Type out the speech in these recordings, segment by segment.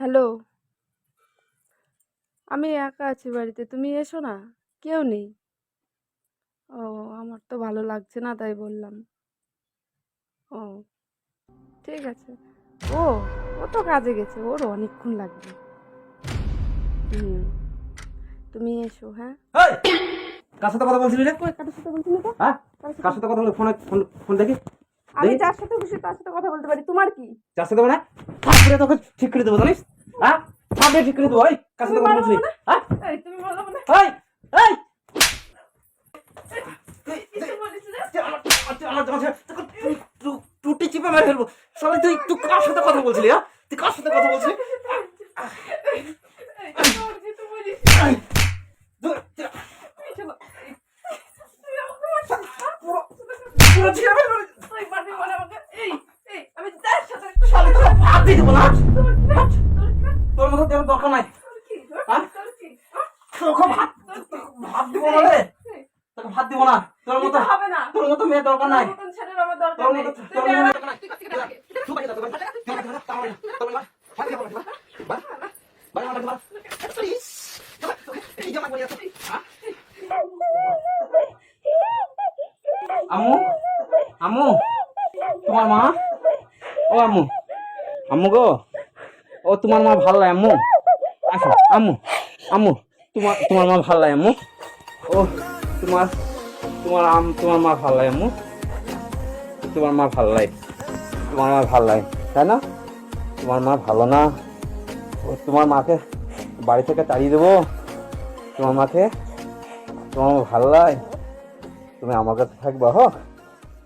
Hello, আমি একা আছি বাড়িতে। তুমি এসো না। কেউ নেই। ও, আমার তো ভালো লাগছে না তাই বললাম। ও, ঠিক আছে। ও, ও তো কাজে গেছে। ওর অনেকক্ষণ লাগবে। হুম, তুমি এসো, হ্যাঁ? এই, কার সাথে কথা বলছিলি রে? কই, কারোর সাথে বলছিলে তো? হ্যাঁ, কার কার সাথে? সাথে কথা বল? ফোন দেখি আমি দেখি। যার সাথে খুশি তার সাথে কথা বলতে পারি। তোমার কি? যার সাথে মানে থাপড়ে তোকে ঠিক করে দেবো জানিস? হ্যাঁ, থাপড়ে ঠিক করে দেবো। ওই কার তুমি সাথে কথা মারবো বলছিলি? না? হ্যাঁ, এই, তুমি মারবো না? এই এই কিছু বলিস না? টুটি চিপে মেরে ফেলবো। শালা তুই কার সাথে কথা বলছিলি? হ্যাঁ, তুই কার সাথে কথা বলছিলি? এই, তোমার কিছু বলিস না? এই, এই, চলো। এই, তুমি আমাকে মারছো না? হ্যাঁ? পুরো পুরো ছিঁড়ে ফেলবো। ওই মারবি বলে আমাকে? এই, এই, আমি যার সাথে একটু শালা তোকে ভাত দিয়ে দেবো না। তোর কি? তোর কি? তোর মতো দেওয়ার দরকার নাই। তোর কি? হ্যাঁ, তোর কি? হ্যাঁ? তোকে ভাত ভাত দিব না রে। তোকে ভাত দিব না। তোর মতো দিতে হবে না। তোর মতো মেয়ে দরকার নাই। তোর মতন ছেলের আমার দরকার তোর নেই। মতো তুই তোর বেরো। মতো দরকার নাই। তুই বাইরে যা, তুই বাইরে যা, তুই বাইরে যা, তুই বাইরে যা, তুই বাইরে যা, বাইরে যা, বাইরে যা, প্লিজ। এই জামা পরে আছো। আম্মু, আম্মু, তোমার মা? ও আম্মু, আম্মু গো, ও তোমার মা ভালো লাগে আম্মু। আসো আম্মু, আম্মু, তোমার মা ভালো লাগে আম্মু। ও তোমার তোমার মা ভালো লাগে আম্মু। তোমার মা ভালো লাগে, তোমার মা ভালো লাগে, তাই না? তোমার মা ভালো না? ও তোমার মাকে বাড়ি থেকে তাড়িয়ে দেবো? তোমার মাকে, তোমার মা ভালো লাগে? তুমি আমার কাছে থাকবা? হোক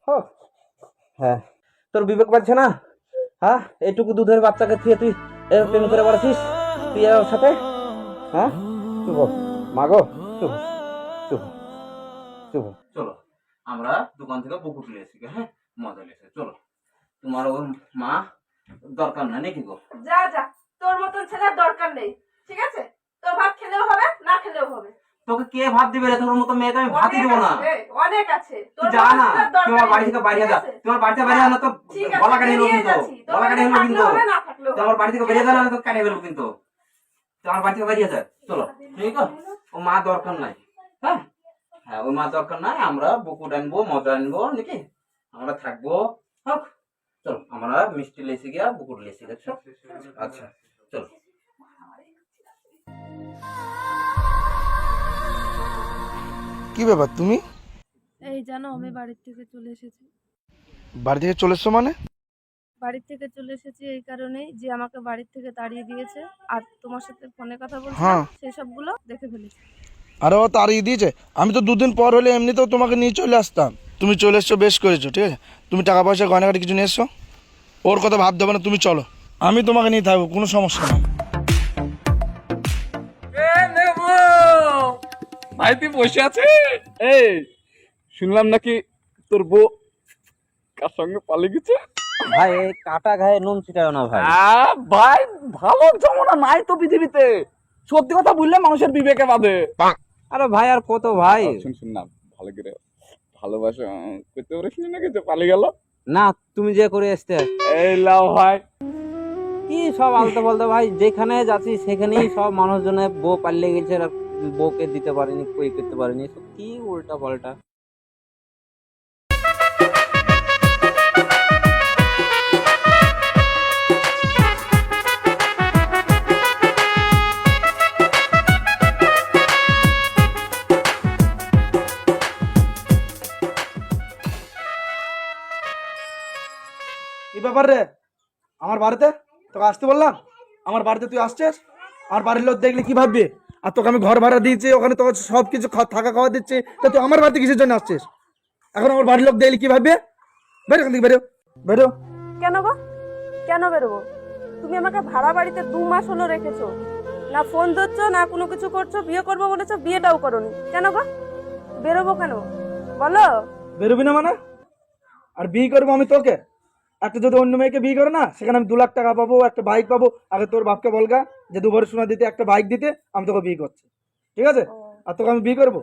হোক। হ্যাঁ, তোর বিবেক পাচ্ছে না? হ্যাঁ, এইটুকু দুধের বাচ্চাকে তুই তুই প্রেম করে বেড়াচ্ছিস তুই এর সাথে? হ্যাঁ, চুপ হ। মা গো, চুপ হ, চুপ হ, চুপ হ। চলো আমরা দোকান থেকে পুকুর তুলে এসেছি। হ্যাঁ, মজা লেগেছে। চলো, তোমার ওর মা দরকার নাই নাকি গো? যা যা, তোর মতন ছেলের দরকার নেই। ঠিক আছে? তোর ভাত খেলেও হবে, না খেলেও হবে। তোকে কে ভাত দিবে রে? তোর মতো মেয়েকে আমি ভাতই দেবো না। অনেক আছে। তুই তোর যা মতন না, ছেলের তুই আমার দরকার বাড়ি নেই। থেকে বাইরে ঠিক যা। আছে? তোমার বাড়িতে বাইরে যা না তো ঠিক আছে, গলা কাটিয়ে নেবো বেরিয়ে কিন্তু। যাচ্ছি। তোর গলা কাটিয়ে বাড়িতে নেবো কিন্তু। থাকলেও হবে, না থাকলেও তুই হবে। আমার বাড়ি থেকে বেরিয়ে যা না তো কাটিয়ে ফেলবো কিন্তু। তুই আমার বাড়ি থেকে বেরিয়ে যা। চলো, ঠিক আছে? ও মা দরকার নাই। হ্যাঁ, হ্যাঁ, ওই মা দরকার নাই। আমরা বকুট আনবো, মজা আনবো নাকি? আমরা থাকবো। হোক, চলো আমরা মিষ্টি লেসে গিয়া বকুট লেসে গেছে। আচ্ছা, চলো। কি ব্যাপার তুমি এই জানো, আমি বাড়ির থেকে চলে এসেছি। বাড়ি থেকে চলে এসছো মানে? বাড়ির থেকে চলে এসেছি এই কারণেই যে আমাকে বাড়ির থেকে তাড়িয়ে দিয়েছে। আর তোমার সাথে ফোনে কথা বলছিলাম, হ্যাঁ, সেই সবগুলো দেখে ফেলেছি। আরে ও তাড়িয়ে দিয়েছে। আমি তো দুদিন পর হলে এমনিতেও তোমাকে নিয়ে চলে আসতাম। তুমি চলে এসছো, বেশ করেছো। ঠিক আছে, তুমি টাকা পয়সা গয়নাগাটি কিছু নিয়ে এসছো। ওর কথা ভাবতে হবে না, তুমি চলো, আমি তোমাকে নিয়ে থাকবো, কোনো সমস্যা নেই। ভাই তুই বসে আছে? এই শুনলাম নাকি তোর বউ কার সঙ্গে পালিয়ে গেছে? ভাই, এই কাটা গায়ে নুন ছিটাও না ভাই। ভাই, ভালো জমানা নাই তো পৃথিবীতে। সত্যি কথা বললে মানুষের বিবেকে বাঁধে। আরে ভাই, আর কত ভাই? শুন শুন না, ভালো করে ভালোবাসা করতে পারিস নাকি যে পালিয়ে গেল? না, তুমি যে করে আসতে এই লাও ভাই। কি সব আলতো বলতো ভাই, যেখানে যাচ্ছি সেখানেই সব মানুষজনে বউ পালিয়ে গেছে আর বউকে দিতে পারেনি, কই করতে পারেনি। সব কি উল্টা পাল্টা। কি ব্যাপার রে আমার বাড়িতে? তোকে আসতে বললাম, আমার বাড়িতে তুই আসছিস। আমার বাড়ির লোক দেখলে কি ভাববে? আর তোকে আমি ঘর ভাড়া দিয়েছি, ওখানে তোকে সব কিছু থাকা খাওয়া দিচ্ছি, তা তুই আমার বাড়িতে কিসের জন্য আসছিস? এখন আমার বাড়ির লোক দেখলে কি ভাববে? বেরো এখান থেকে, বেরো বেরো। কেন গো? কেন বেরোবো? তুমি আমাকে ভাড়া বাড়িতে 2 মাস হলো রেখেছো। না ফোন ধরছো, না কোনো কিছু করছো। বিয়ে করবো বলেছো, বিয়েটাও করোনি। কেন গো? বেরোবো কেন বলো? বেরোবি না মানে? আর বিয়ে করবো আমি তোকে? একটা যদি অন্য মেয়েকে বিয়ে করে না, সেখানে আমি 2 লাখ টাকা পাবো, একটা বাইক পাবো। আগে তোর বাপকে বলগা যে 2 ভরি সোনা দিতে, একটা বাইক দিতে, আমি তোকে বিয়ে করছি। ঠিক আছে? আর তোকে আমি বিয়ে করবো?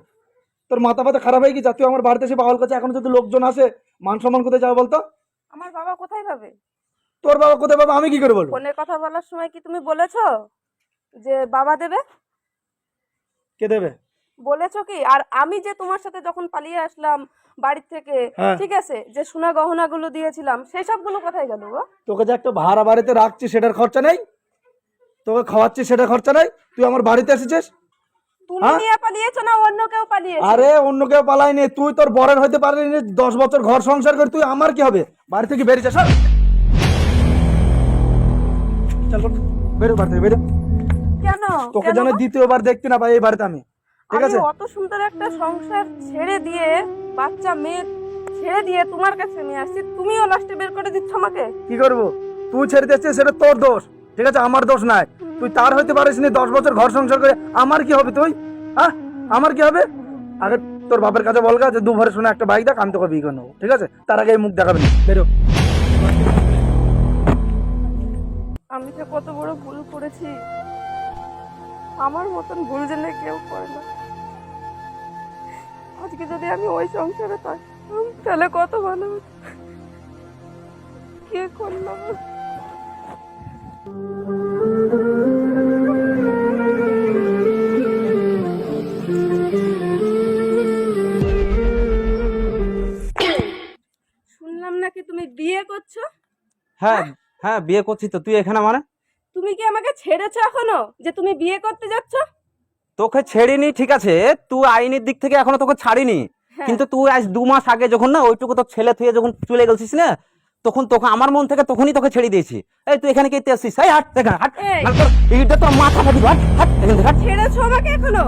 তোর মাথা ফাতা খারাপ হয়ে গেছে? তুই আমার বাড়িতে এসে পাগল করছে। এখন যদি লোকজন আসে, মান সম্মান কোথায় যাবে বলতো? আমার বাবা কোথায় পাবে? তোর বাবা কোথায় বাবা আমি কি করে বলবো? ফোনে কথা বলার সময় কি তুমি বলেছো যে বাবা দেবে? কে দেবে? বলেছো কি? আর আমি যে তোমার সাথে যখন পালিয়ে আসলাম বাড়ির থেকে, হ্যাঁ। ঠিক আছে, যে সোনা গহনাগুলো দিয়েছিলাম সেই সবগুলো কোথায় গেল গো? তোকে যে একটা ভাড়া বাড়িতে রাখছি সেটার খরচা নেই, তোকে খাওয়াচ্ছি সেটার খরচা নেই, তুই আমার বাড়িতে এসেছিস। তুমি হ্যাঁ? নিয়ে পালিয়েছো না অন্য কেউ পালিয়েছে? আরে অন্য কেউ পালায়নি, তুই তোর বরের হইতে পারলি 10 বছর ঘর সংসার করে, তুই আমার কি হবে? বাড়ি থেকে বেরিয়ে যা, সর। চল বল, বেরো বাড়ি থেকে বেরো। কেন? তোকে কেন যেন গো? দ্বিতীয়বার দেখতে না পাই এই বাড়িতে আমি, ঠিক আমি আছে? অত সুন্দর একটা সংসার ছেড়ে দিয়ে, বাচ্চা মেয়ে ছেড়ে দিয়ে তোমার কাছে নিয়ে আসছি, তুমিও লাস্টে বের করে দিচ্ছ আমাকে। কি করবো? তুই ছেড়ে দিচ্ছিস সেটা তোর দোষ, ঠিক আছে, আমার দোষ নাই। তুই তার হইতে পারিস নি 10 বছর ঘর সংসার করে, আমার কি হবে? তুই হ্যাঁ, আমার কি হবে? আগে তোর বাপের কাছে বলগা যে দুভরে শুনে একটা বাইক দেখ, আমি তোকে বিয়ে করে নেবো, ঠিক আছে? তার আগে এই মুখ দেখাবি না, বেরো। আমি যে কত বড় ভুল করেছি, আমার মতন ভুল জেনে কেউ করে না। আজকে যদি আমি ওই সংসারে থাকতাম তাহলে কত ভালো হতো। কে করলাম? শুনলাম নাকি তুমি বিয়ে করছো? হ্যাঁ হ্যাঁ, বিয়ে করছি তো। তুই এখানে মানে? তুমি কি আমাকে ছেড়েছো এখনো যে তুমি বিয়ে করতে যাচ্ছ? তোকে ছেড়িনি, ঠিক আছে, তুই আইনের দিক থেকে এখনো তোকে ছাড়িনি, হ্যাঁ। কিন্তু তুই আজ 2 মাস আগে যখন না ওইটুকু তোর ছেলে থুয়ে যখন চলে গেছিস না, তখন তোকে আমার মন থেকে তখনই তোকে ছেড়ে দিয়েছি। এই তুই এখানে কেটে আসছিস? এই হাট এখানে, হাট। এই। এইটা তো মাথা ফাটি, হাট হাট এখান থেকে, হাট। ছেড়েছো আমাকে এখনো?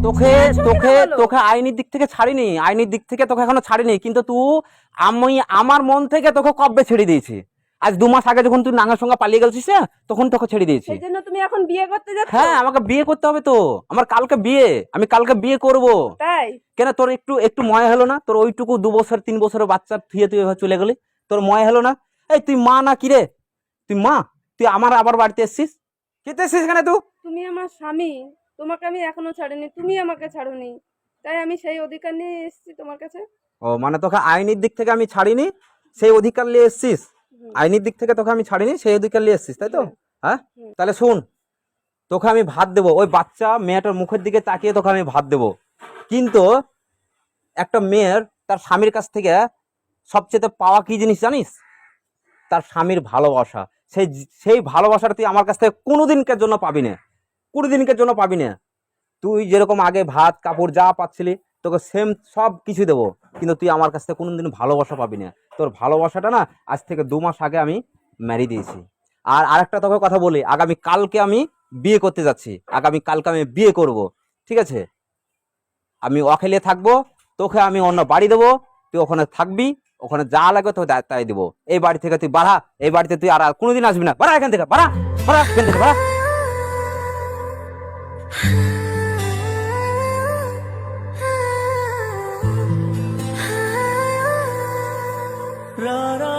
তোকে ছেড়েছো কিনা তোকে বলো? তোকে আইনের দিক থেকে ছাড়িনি, আইনের দিক থেকে তোকে এখনো ছাড়িনি, কিন্তু তুই আমি আমার মন থেকে তোকে কবে ছেড়ে দিয়েছি। আজ 2 মাস আগে যখন তুই নাঙ্গার সঙ্গে পালিয়ে গেছিস না, তখন তোকে ছেড়ে দিয়েছি। সেই জন্য তুমি এখন বিয়ে করতে যাচ্ছ? হ্যাঁ, আমাকে বিয়ে করতে হবে তো, আমার কালকে বিয়ে, আমি কালকে বিয়ে করব। তাই? কেন তোর একটু একটু ময় হলো না? তোর ওইটুকু 2 বছর 3 বছরের বাচ্চা থুয়ে তুই এভাবে চলে গেলি, তোর ময় হলো না? এই তুই মা না কি রে? তুই মা? তুই আমার আবার বাড়িতে এসছিস, কেতে এসছিস এখানে তুই? তুমি আমার স্বামী, তোমাকে আমি এখনো ছাড়িনি, তুমি আমাকে ছাড়োনি, তাই আমি সেই অধিকার নিয়ে এসেছি তোমার কাছে। ও মানে তোকে আইনের দিক থেকে আমি ছাড়িনি, সেই অধিকার নিয়ে এসছিস? আইনের দিক থেকে তোকে আমি ছাড়িনি, সেই অধিকার নিয়ে এসছিস, তাই তো? হ্যাঁ, তাহলে শুন, তোকে আমি ভাত দেবো, ওই বাচ্চা মেয়েটার মুখের দিকে তাকিয়ে তোকে আমি ভাত দেবো, কিন্তু একটা মেয়ের তার স্বামীর কাছ থেকে সবচেয়ে পাওয়া কি জিনিস জানিস? তার স্বামীর ভালোবাসা। সেই সেই ভালোবাসাটা তুই আমার কাছ থেকে কোনোদিনকার জন্য পাবি না, কোনোদিনকার জন্য পাবি না। তুই যেরকম আগে ভাত কাপড় যা পাচ্ছিলি, তোকে সেম সব কিছু দেবো, কিন্তু তুই আমার কাছ থেকে কোনোদিন ভালোবাসা পাবি না। তোর ভালোবাসাটা না আজ থেকে 2 মাস আগে আমি মেরে দিয়েছি। আর আরেকটা তোকে কথা বলি, আগামী কালকে আমি বিয়ে করতে যাচ্ছি, আগামী কালকে আমি বিয়ে করব, ঠিক আছে? আমি অকেলে থাকবো, তোকে আমি অন্য বাড়ি দেবো, তুই ওখানে থাকবি, ওখানে যা লাগবে তোকে তাই দেবো। এই বাড়ি থেকে তুই বাড়া, এই বাড়িতে তুই আর কোনোদিন আসবি না, বাড়া এখান থেকে, বাড়া বাড়া এখান থেকে, বাড়া। रा रा